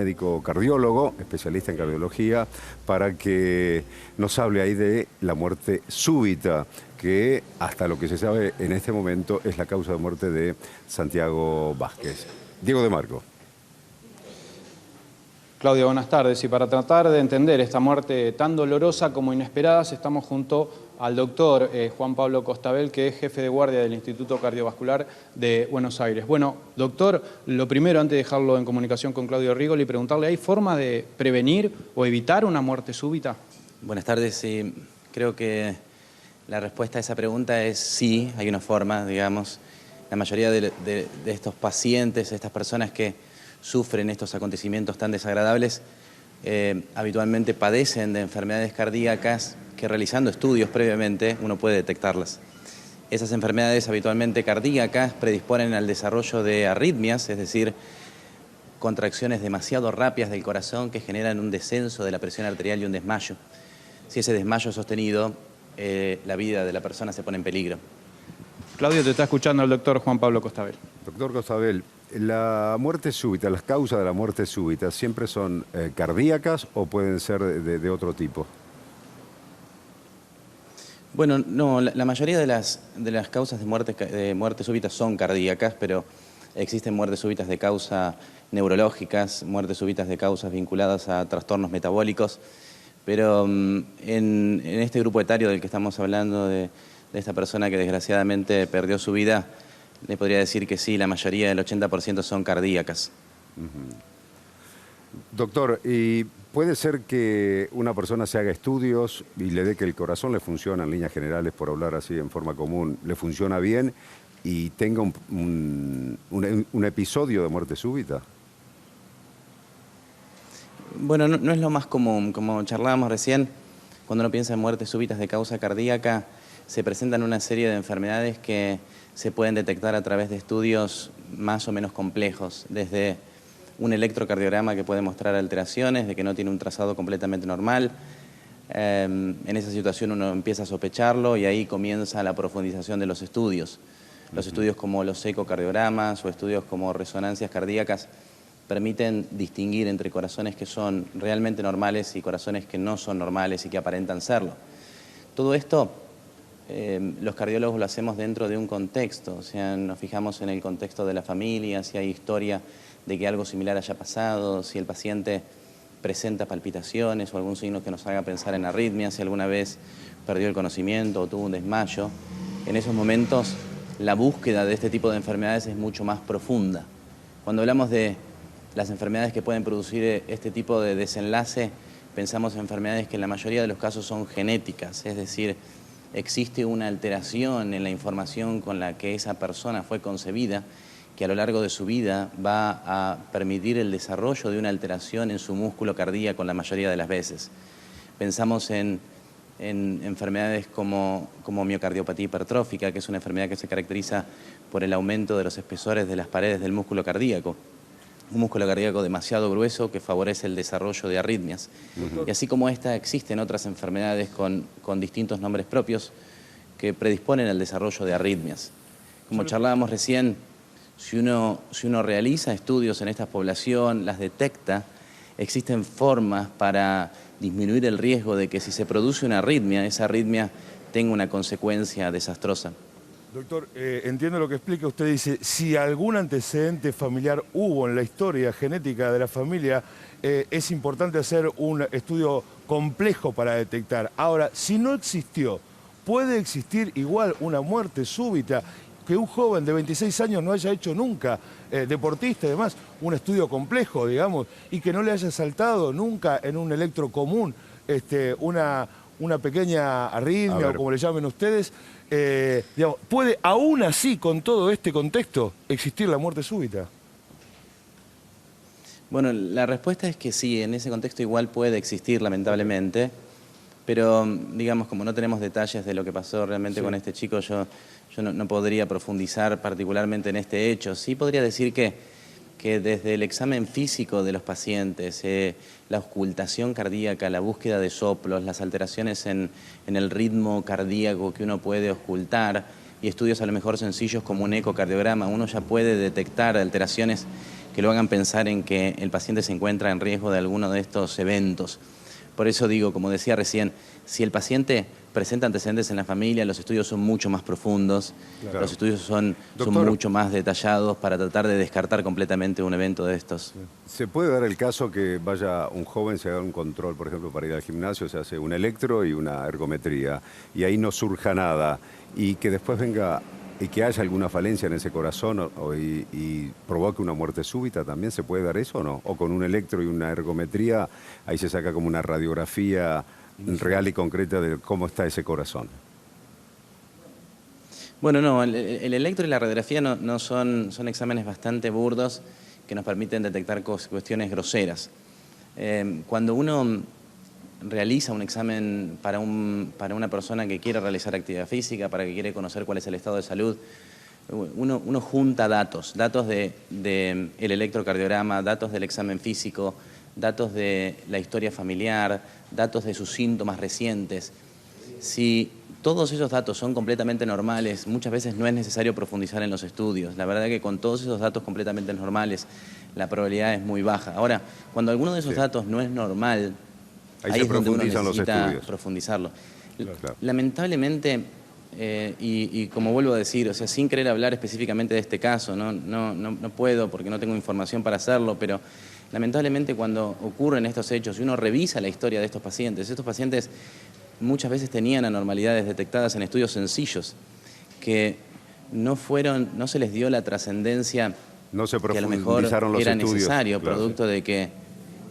Médico cardiólogo, especialista en cardiología, para que nos hable ahí de la muerte súbita, que hasta lo que se sabe en este momento es la causa de muerte de Santiago Vázquez. Diego de Marco. Claudia, buenas tardes. Y para tratar de entender esta muerte tan dolorosa como inesperada, estamos junto al doctor Juan Pablo Costabel, que es jefe de guardia del Instituto Cardiovascular de Buenos Aires. Bueno, doctor, lo primero, antes de dejarlo en comunicación con Claudio Rigoli, preguntarle, ¿hay forma de prevenir o evitar una muerte súbita? Buenas tardes. Sí, creo que la respuesta a esa pregunta es sí, hay una forma, digamos. La mayoría de estos pacientes, estas personas que sufren estos acontecimientos tan desagradables, habitualmente padecen de enfermedades cardíacas que realizando estudios previamente uno puede detectarlas. Esas enfermedades habitualmente cardíacas predisponen al desarrollo de arritmias, es decir, contracciones demasiado rápidas del corazón que generan un descenso de la presión arterial y un desmayo. Si ese desmayo es sostenido, la vida de la persona se pone en peligro. Claudio, te está escuchando el doctor Juan Pablo Costabel. Doctor Costabel, la muerte súbita, las causas de la muerte súbita, ¿siempre son cardíacas o pueden ser de otro tipo? Bueno, no, la mayoría de las causas de muerte súbita son cardíacas, pero existen muertes súbitas de causa neurológicas, muertes súbitas de causas vinculadas a trastornos metabólicos, pero en este grupo etario del que estamos hablando, de esta persona que desgraciadamente perdió su vida, le podría decir que sí, la mayoría, el 80% son cardíacas. Doctor, ¿y puede ser que una persona se haga estudios y le dé que el corazón le funciona en líneas generales, por hablar así en forma común, le funciona bien y tenga un episodio de muerte súbita? Bueno, no es lo más común. Como charlábamos recién, cuando uno piensa en muertes súbitas de causa cardíaca, se presentan una serie de enfermedades que se pueden detectar a través de estudios más o menos complejos, desde un electrocardiograma que puede mostrar alteraciones, de que no tiene un trazado completamente normal. En esa situación uno empieza a sospecharlo y ahí comienza la profundización de los estudios. Los estudios como los ecocardiogramas o estudios como resonancias cardíacas permiten distinguir entre corazones que son realmente normales y corazones que no son normales y que aparentan serlo. Todo esto los cardiólogos lo hacemos dentro de un contexto, o sea, nos fijamos en el contexto de la familia, si hay historia de que algo similar haya pasado, si el paciente presenta palpitaciones o algún signo que nos haga pensar en arritmias, si alguna vez perdió el conocimiento o tuvo un desmayo. En esos momentos la búsqueda de este tipo de enfermedades es mucho más profunda. Cuando hablamos de las enfermedades que pueden producir este tipo de desenlace, pensamos en enfermedades que en la mayoría de los casos son genéticas, es decir, existe una alteración en la información con la que esa persona fue concebida, que a lo largo de su vida va a permitir el desarrollo de una alteración en su músculo cardíaco la mayoría de las veces. Pensamos en enfermedades como miocardiopatía hipertrófica, que es una enfermedad que se caracteriza por el aumento de los espesores de las paredes del músculo cardíaco. Un músculo cardíaco demasiado grueso que favorece el desarrollo de arritmias. Y así como esta, existen otras enfermedades con distintos nombres propios que predisponen al desarrollo de arritmias. Como charlábamos recién, si uno realiza estudios en esta población, las detecta, existen formas para disminuir el riesgo de que si se produce una arritmia, esa arritmia tenga una consecuencia desastrosa. Doctor, entiendo lo que explica. Usted dice, si algún antecedente familiar hubo en la historia genética de la familia, es importante hacer un estudio complejo para detectar. Ahora, si no existió, ¿puede existir igual una muerte súbita? Que un joven de 26 años no haya hecho nunca, deportista y demás, un estudio complejo, digamos, y que no le haya saltado nunca en un electro común una pequeña arritmia o como le llamen ustedes, digamos, ¿puede aún así, con todo este contexto, existir la muerte súbita? Bueno, la respuesta es que sí, en ese contexto igual puede existir, lamentablemente, pero digamos, como no tenemos detalles de lo que pasó realmente con este chico, yo no podría profundizar particularmente en este hecho. Sí podría decir que desde el examen físico de los pacientes, la auscultación cardíaca, la búsqueda de soplos, las alteraciones en el ritmo cardíaco que uno puede auscultar y estudios a lo mejor sencillos como un ecocardiograma, uno ya puede detectar alteraciones que lo hagan pensar en que el paciente se encuentra en riesgo de alguno de estos eventos. Por eso digo, como decía recién, si el paciente presenta antecedentes en la familia, los estudios son mucho más profundos, Claro. los estudios son Doctor, mucho más detallados para tratar de descartar completamente un evento de estos. ¿se puede dar el caso que vaya un joven, se haga un control, por ejemplo, para ir al gimnasio, se hace un electro y una ergometría, y ahí no surja nada, y que después venga y que haya alguna falencia en ese corazón y provoque una muerte súbita? ¿También se puede dar eso o no? ¿O con un electro y una ergometría, ahí se saca como una radiografía real y concreta de cómo está ese corazón? Bueno, no, el electro y la radiografía son exámenes bastante burdos que nos permiten detectar cuestiones groseras. Cuando uno realiza un examen para una persona que quiere realizar actividad física, para que quiere conocer cuál es el estado de salud, uno junta datos del electrocardiograma, datos del examen físico, datos de la historia familiar, datos de sus síntomas recientes. Si todos esos datos son completamente normales, muchas veces no es necesario profundizar en los estudios. La verdad que con todos esos datos completamente normales, la probabilidad es muy baja. Ahora, cuando alguno de esos datos no es normal, ahí es donde uno necesita profundizarlo. Claro. Lamentablemente, y como vuelvo a decir, o sea, sin querer hablar específicamente de este caso, no puedo porque no tengo información para hacerlo, pero lamentablemente cuando ocurren estos hechos y uno revisa la historia de estos pacientes muchas veces tenían anormalidades detectadas en estudios sencillos que no se les dio la trascendencia No se que a lo mejor profundizaron los era estudios. necesario, Claro. producto de que,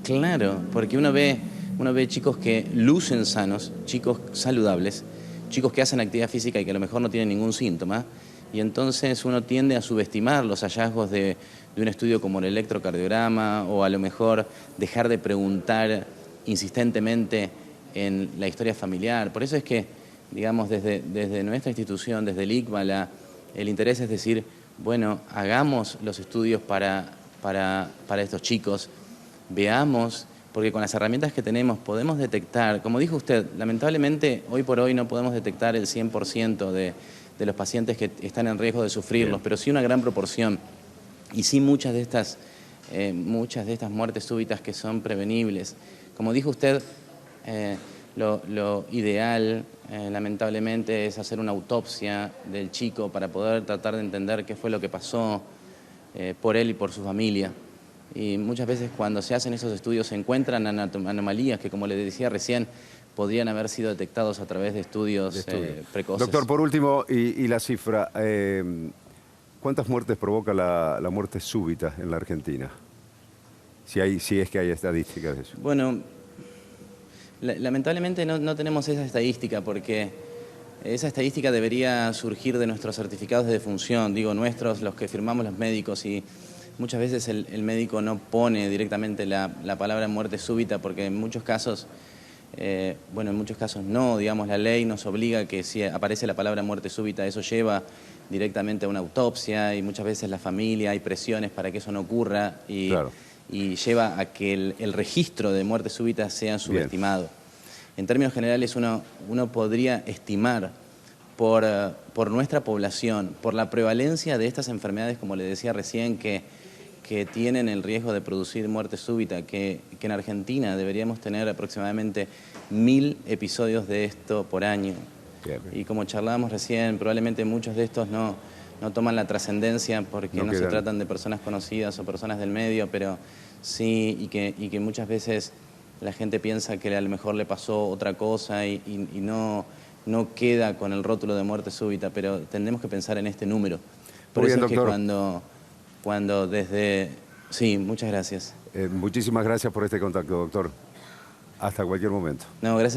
claro, porque uno ve chicos que lucen sanos, chicos saludables, chicos que hacen actividad física y que a lo mejor no tienen ningún síntoma, y entonces uno tiende a subestimar los hallazgos de un estudio como el electrocardiograma, o a lo mejor dejar de preguntar insistentemente en la historia familiar. Por eso es que, digamos, desde nuestra institución, desde el ICMA, el interés es decir, bueno, hagamos los estudios para estos chicos, veamos, porque con las herramientas que tenemos podemos detectar, como dijo usted, lamentablemente hoy por hoy no podemos detectar el 100% de los pacientes que están en riesgo de sufrirlos, pero sí una gran proporción, y sí muchas de estas muertes súbitas que son prevenibles. Como dijo usted, lo ideal, lamentablemente, es hacer una autopsia del chico para poder tratar de entender qué fue lo que pasó por él y por su familia. Y muchas veces cuando se hacen esos estudios se encuentran anomalías que, como le decía recién, podrían haber sido detectados a través de estudios precoces. Doctor, por último, y la cifra, ¿cuántas muertes provoca la muerte súbita en la Argentina? Si es que hay estadísticas de eso. Bueno, lamentablemente no tenemos esa estadística, porque esa estadística debería surgir de nuestros certificados de defunción, digo nuestros, los que firmamos los médicos, y muchas veces el médico no pone directamente la palabra muerte súbita, porque en muchos casos, en muchos casos no, digamos, la ley nos obliga que si aparece la palabra muerte súbita, eso lleva directamente a una autopsia, y muchas veces la familia, hay presiones para que eso no ocurra, y, Claro. y lleva a que el registro de muerte súbita sea subestimado. En términos generales, uno podría estimar por nuestra población, por la prevalencia de estas enfermedades, como le decía recién, que tienen el riesgo de producir muerte súbita, que en Argentina deberíamos tener aproximadamente 1000 episodios de esto por año. Bien. Y como charlábamos recién, probablemente muchos de estos no toman la trascendencia porque no se tratan de personas conocidas o personas del medio, pero sí, y que muchas veces la gente piensa que a lo mejor le pasó otra cosa y no queda con el rótulo de muerte súbita, pero tendremos que pensar en este número. Por Muy eso bien, es doctor. que cuando desde... Sí, muchas gracias. Muchísimas gracias por este contacto, doctor. Hasta cualquier momento. No, gracias.